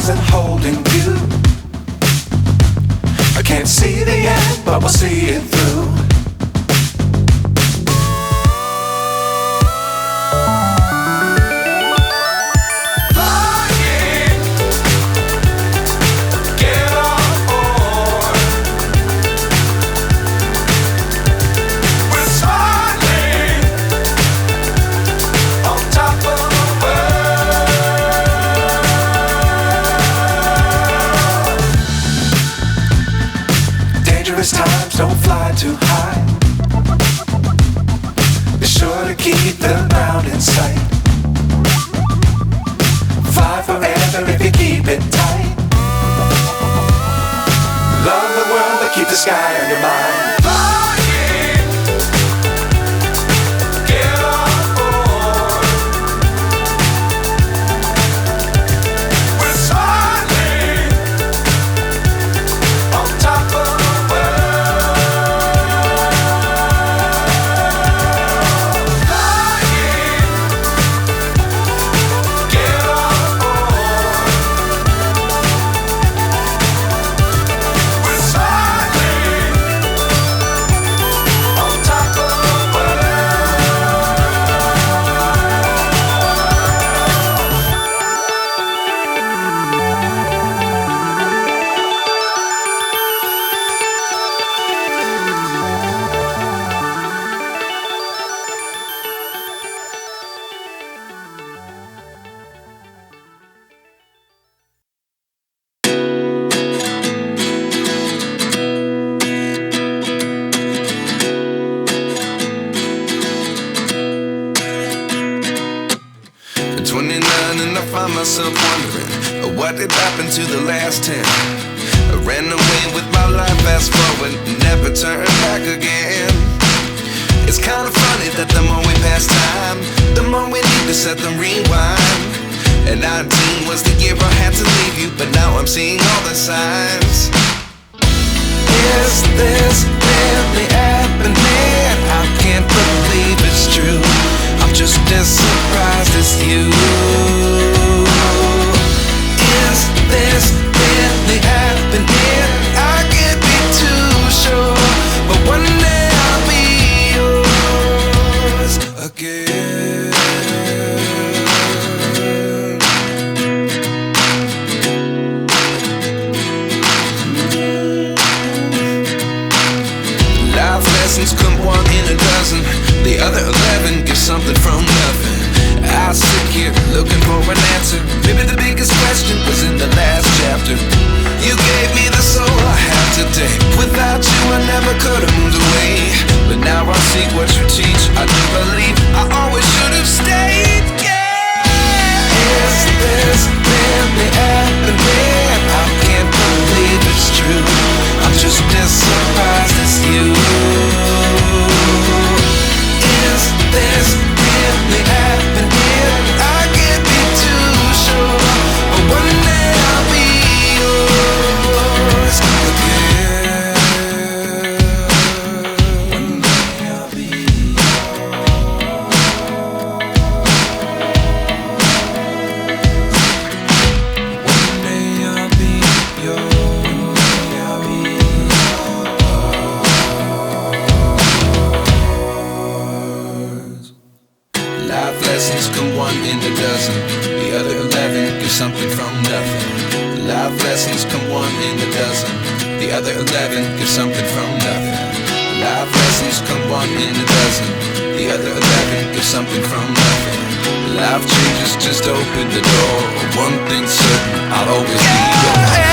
stars and holding you. I can't see the end, but we'll see it through. Times don't fly too high. Be sure to keep the ground in sight. Fly forever if you keep it tight. Love the world but keep the sky on your mind. Myself wondering what did happen to the last 10. I ran away with my life, fast forward, never turn back again. It's kind of funny that the more we pass time, the more we need to set the rewind. And 19 was the year I had to leave you, but now I'm seeing all the signs. Is this really happening? I can't believe it's true. I'm just as surprised as you. Is this really happening? I can't be too sure, but one day I'll be yours again. Life lessons come one in a dozen. The other 11 get something from nothing. I sit here looking for an answer. Maybe the biggest question was in the last chapter. You gave me the soul I have today. Without you I never could have moved away. But now I see what you teach. I do believe I always should have stayed. Yeah. Is this really happening? I can't believe it's true. I'm just as surprised as you. Is this really happening? I can't be too sure, but one day I'll be yours again. One day I'll be yours. One day I'll be yours. One day I'll be yours. Life lessons come one in a dozen. The other 11 get something from nothing. Life lessons come one in a dozen. The other 11 get something from nothing. Life lessons come one in a dozen. The other 11 get something from nothing. Life changes just open the door. One thing's certain, I'll always be yours.